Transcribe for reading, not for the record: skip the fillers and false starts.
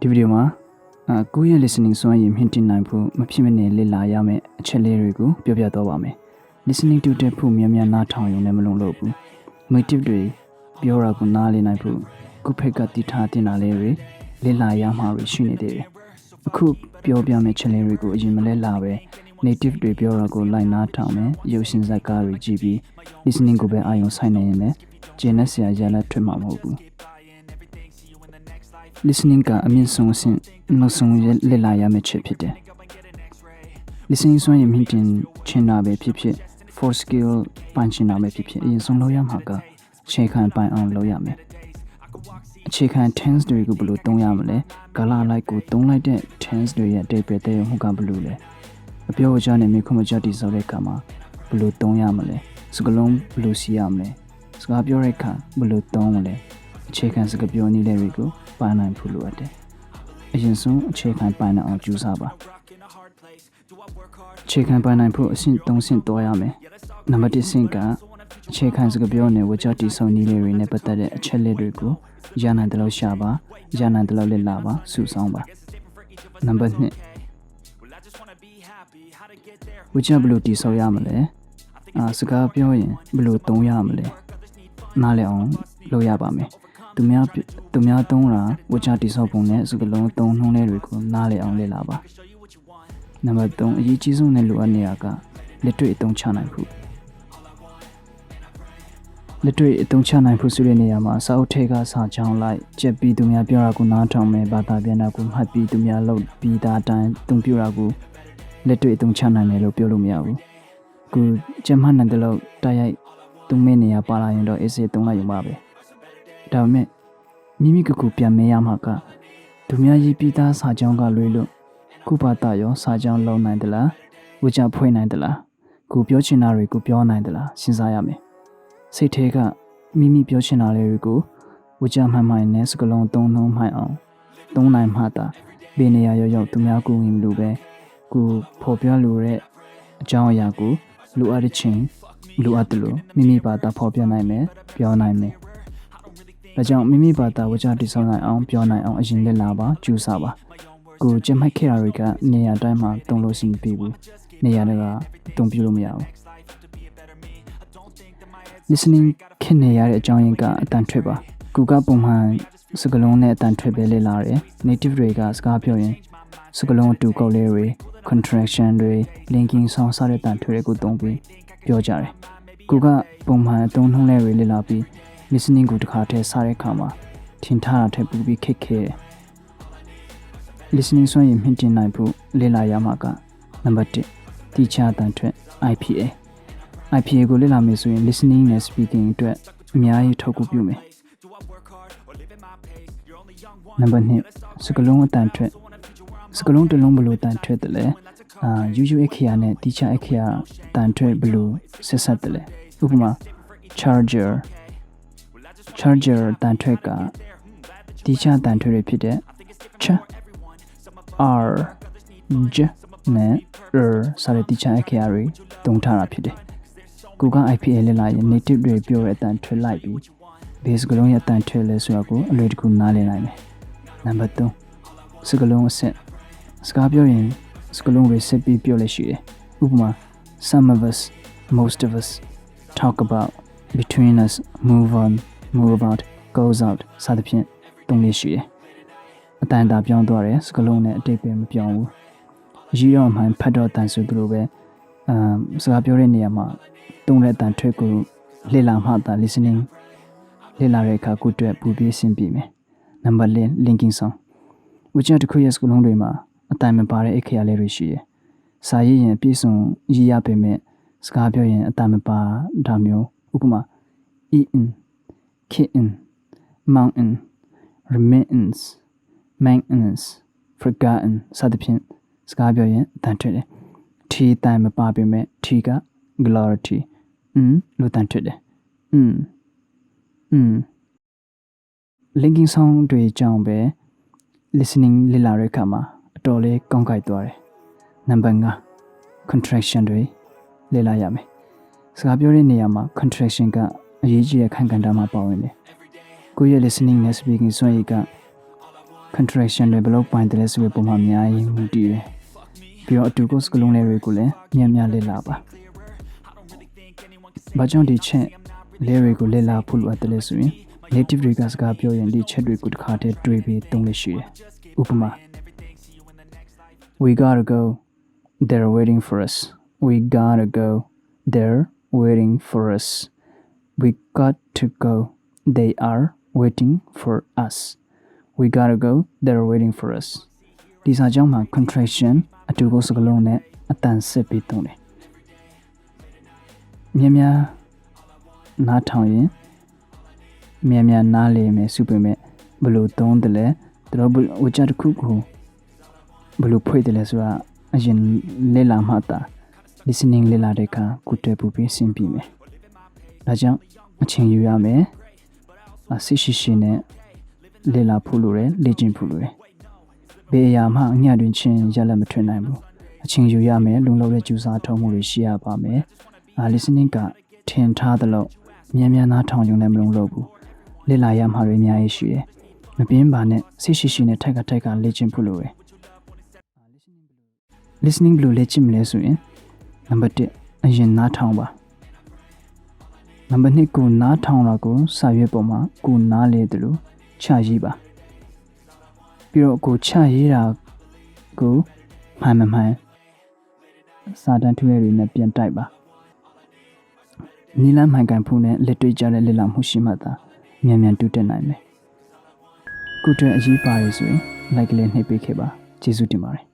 ဒီဗီဒီယိုမှာကိုယ့်ရဲ့ listening စွမ်းရည်မြင့်တင်နိုင်ဖို့မဖြစ်မနေလေ့လာရမယ့်အချက်လေးတွေကိုပြောပြတော့ပါမယ် listening to တဲ့ဖို့များများနားထောင်ရုံနဲ့မလုံလောက်ဘူး motive တွေပြောတာကိုနားလည်နိုင်ဖို့ကိုယ့်ဖက်ကတည်ထားတင်တာလေးတွေလေ့လာရမှာရှိနေသေးတယ်အခုပြောပြမယ့်ချက်လေးတွေကိုအရင်မလဲလာပဲ native တွေပြောတာကိုလိုက်နားထောင်မယ်ရုပ်ရှင်ဇာတ်ကားတွေကြည့်ပြီး listening ကိုပဲအာရုံစိုက်နေရင်လည်းကျင့်တဲ့ဆရာရလက်ထွက်မှာမဟုတ်ဘူးlistening ကအမြင့်ဆုံးအဆင့်နောက်ဆုံးလေ့လာရမယ့်ချက်ဖြစ်တယ် listening စွမ်းရည်မြင့်တင်ချင်တာပဲဖြစ်ဖြစ် for skill ပိုင်းချင်တာပဲဖြစ်ဖြစ်အရင်ဆုံးလုပ်ရမှာကအခြေခံပိုင်းအောင်လုပ်ရမယ်အခြေခံ tense တွေကိုဘယ်လိုသုံးရမလဲကာလလိုက်ကိုသုံးလိုက်တဲ့ tense တွေရဲ့အဓိပ္ပာယ်တဲ့ဟုတ်ကဘယ်လိုလဲအပြောအကြနဲ့မြေခွန်းမကြတည်ဆောက်တဲ့အခါမှာဘယ်လိုသုံးရမလဲစကားလုံးဘယ်လိုစီရမလဲစကားပြောတဲ့အခါဘယ်လိုသုံးမလဲအခြေခံစကားပြောနည်းတွေကိုပိုင်းနိုင်ဖို့လိုအပ်တယ်။အရင်ဆုံးအခြေခံပိုင်းနိုင်အောင်ကြိုးစားပါ။အခြေခံပိုင်းနိုင်ဖို့အဆင့်၃ဆင့်တွားရမယ်။နံပါတ်၁ဆင့်ကအခြေခံစကားပြောနဲ့ဝကြတိဆုံနည်းလေးတွေနဲ့ပတ်သက်တဲ့အချက်လက်တွေကိုရနိုင်တယ်လို့ရှာပါရနိုင်တယ်လို့လေ့လာပါစုဆောင်းပါ။နံပါတ်၂ဝကြဘယ်လိုတိဆောက်ရမလဲ။စကားပြောရင်ဘယ်လိုသုံးရမလဲ။နားလည်အောင်လုပ်ရပါမယ်။သူများသုံးတာဝကြတိဆောက်ပုံနဲ့စကားလုံးသုံးနှုန်းလေးတွေကိုနားလည်အောင်လေ့လာပါနံပါတ်3အရေးကြီးဆုံးနဲ့လိုအပ်နေတာကလက်တွေ့အသုံးချနိုင်ဖို့လက်တွေ့အသုံးချနိုင်ဖို့ဆိုတဲ့နေရာမှာစာအုပ်ထဲကစာကြောင်းလိုက်ကြက်ပြီးသူများပြောတာကိုနားထောင်မယ်ဘာသာပြန်တာကိုမှတ်ပြီးသူများလုပ်ပြီးသားတိုင်းသုံးပြတာကိုလက်တွေ့အသုံးချနိုင်တယ်လို့ပြောလို့မရဘူးခုကြက်မှတ်နိုင်တယ်လို့တိုက်ရိုက်သူ့မဲ့နေရာပါလာရင်တော့အေးစေးသုံးလိုက်ရုံပါပဲဒါပေမဲ့မိမိကိုပြန်မဲရမှာကသူများရေးပြီးသားစာကြောင်းကလွေလို့ခုပါတရောစာကြောင်းလုံးနိုင်သလားဝကြဖွင့်နိုင်သလားကိုပြောချင်တာတွေကိုပြောနိုင်သလားစဉ်းစားရမယ်စိတ်ထဲကမိမိပြောချင်တာတွေကိုဝကြမှန်မှန်နဲ့စကလုံးသုံးနှုံးမှန်အောင်သုံးနိုင်မှသာဘယ်နေရာရောက်သူများကိုဝင်လို့ပဲကိုဖော်ပြလို့တဲ့အကြောင်းအရာကိုလိုအပ်တဲ့ချင်းလိုအပ်တယ်လို့မိမိဘာသာဖော်ပြနိုင်မယ်ပြောနိုင်မယ်ဒါကြောင့်မိမိဘာသာဝကြတိဆောက်နိုင်အောင်ပြောနိုင်အောင်အရင်လေ့လာပါကြိုးစားပါကိုကြက်မှတ်ခဲ့တာတွေကနေရာတိုင်းမှာတုံးလို့ရှိမပြီးဘူးနေရာတွေကတုံးပြလို့မရဘူး listening ခင်နေရတဲ့အကြောင်းရင်းကအတန်ထွက်ပါကိုကပုံမှန်စကားလုံးနဲ့အတန်ထွက်ပဲလေ့လာတယ် native တွေကစကားပြောရင်စကားလုံးအတူကောက်လေးတွေ contraction တွေ linking ဆောင်စတဲ့တန်ထွက်တွေကိုသုံးပြီးပြောကြတယ်ကိုကပုံမှန်အသုံးနှုန်းလေးတွေလေ့လာပြီးlistening ကိုတစ်ခါတည်းစားတဲ့အခါမှာထင်ထားတာထက်ပိုပြီးခက်ခဲတယ် listening စွမ်းရည်မြင့်တင်နိုင်ဖို့လေ့လာရမှာကနံပါတ်1တိကျတန်ထွက် IPA ကိုလေ့လာမယ်ဆိုရင် listening နဲ့ speaking အတွက်အများကြီးထောက်ကူပြုမယ်နံပါတ်2စကားလုံးအတန်ထွက်စကားလုံးတစ်လုံးဘယ်လိုတန်ထွက်တယ်လဲUU အခရာနဲ့တိကျအခရာတန်ထွက်ဘယ်လိုဆက်ဆက်တယ်လဲဥပမာ charger တန်ထွက်ကတိကျတန်ထွက်ရဖြစ်တဲ့ ch r j နဲ့ စတဲ့တိကျအခရာတွေသုံးထားတာဖြစ်တယ်ကိုက IPA လေ့လာရင် native တွေပြောတဲ့အတန်ထွက်လိုက်ပြီး base ကလုံးရဲ့အတန်ထွက်လဲဆိုတာကိုအလွယ်တကူနားလည်နိုင်မယ်နံပါတ်3စကားလုံးအဆက်စကားပြောရင်စကားလုံးတွေဆက်ပြီးပြောလဲရှိတယ်ဥပမာ some of us most of us talk about between us move on move about goes out စသဖြင့်သုံးလေးရှိတယ်အတန်တာပြောင်းသွားတယ်စကားလုံးနဲ့အတိတ်ပဲမပြောင်းဘူးရီတော့မှန်ဖတ်တော့တန်ဆိုသူလိုပဲစကားပြောတဲ့နေရာမှာသုံးတဲ့အတန်ထွက်ကိုလေ့လာမှသာ listening လေ့လာတဲ့အခါကိုတွေ့ပူပြီးဆင်ပြေမယ်နံပါတ်4 linking song ဝကြတစ်ခုရဲ့စကားလုံးတွေမှာအတန်မပါတဲ့အခရာလေးတွေရှိတယ်စာရေးရင်ပြည့်စုံရေးရပေမဲ့စကားပြောရင်အတန်မပါဒါမျိုးဥပမာ eaten kitten mountain remittance maintenance forgotten စသဖြင့်စကားပြောရင်အတန်ထွက်တယ်ထီတန်မပါပေမဲ့ထီက glory လို့တန်ထွက်တယ် linking song တွေကြောင့်ပဲ listening လေ့လာတဲ့အခါမှာအတော်လေးကောင်းကိုက်သွားတယ်နံပါတ်5 contraction တွေလေ့လာရမယ်စကားပြောတဲ့နေရာမှာ contraction ကအရေးကြီးတဲ့အခန်းကဏ္ဍမှာပါဝင်တယ်ကိုယ့်ရဲ့ listening နဲ့ speaking စွမ်းရည်က contraction တွေဘယ်လိုပိုင်းတယ်လဲဆိုပြီးပုံမှန်အများကြီးမူတည်တယ်ပြီးတော့အတူကိုစကလုံးလေးတွေကိုလည်းမြန်မြန်လေ့လာပါဘာကြောင့်ဒီချက်လေးတွေကိုလေ့လာဖို့လိုအပ်တယ်လဲဆိုရင် native တွေကစကားပြောရင်ဒီချက်တွေကိုတစ်ခါတည်းတွေးပြီးသုံးလို့ရှိတယ်ဥပမာ we gotta go they're waiting for us we gotta go they're waiting for us we got to go they are waiting for us we gotta go they're waiting for us ဒီစာကြောင်းမှာ contraction အတူကိုစကလုံးနဲ့အတန်ဆက်ပြီးသုံးတယ်မြန်မြန်နားထောင်ရင်မြန်မြန်နားလေမယ်စုပေမဲ့ဘယ်လိုသုံးတယ်လဲသူတို့ဝကြတစ်ခုကိုဘယ်လိုဖွင့်တယ်လဲဆိုတာအရင်လေ့လာမှသာ listening လေ့လာတဲ့အခါကိုတွေ့ပူပြီးရှင်းပြမယ်ဒါကြောင့်အချိန်ယူရမယ်စိတ်ရှိရှိနဲ့လေ့လာဖို့လိုတယ်လေ့ကျင့်ဖို့လိုတယ်ဘယ်အရာမှအညတွင်ချင်းရလက်မထွင်နိုင်ဘူးအချိန်ယူရမယ်လုံလောက်တဲ့ကြိုးစားထုံးမှုတွေရှိရပါမယ်listening ကထင်ထားသလောက်မြန်မြန်နားထောင်ရုံနဲ့မလုံလောက်ဘူးလေ့လာရမှာတွေအများကြီးရှိတယ်မပြင်းပါနဲ့စိတ်ရှိရှိနဲ့ထိုက်ကလေ့ကျင့်ဖို့လိုတယ် listening ဘယ်လိုလေ့ကျင့်မလဲဆိုရင်နံပါတ်1အရင်နားထောင်ပါနံပါတ်2ကိုနားထောင်တာကိုစာရွက်ပေါ်မှာကိုနားလေတယ်လို့ချရေးပါပြီးတော့ကိုချရေးတာကိုမှန်စာတန်းထူးတွေနဲ့ပြန်တိုက်ပါနီလန်းမှန်ကန်ဖို့နဲ့လက်တွေ့ကြတဲ့လေ့လာမှုရှိမှသာမြန်မြန်တူးတက်နိုင်မယ်ကိုတွေ့အရေးပါတယ်ဆိုရင် like လေးနှိပ်ပေးခဲ့ပါကျေးဇူးတင်ပါတယ်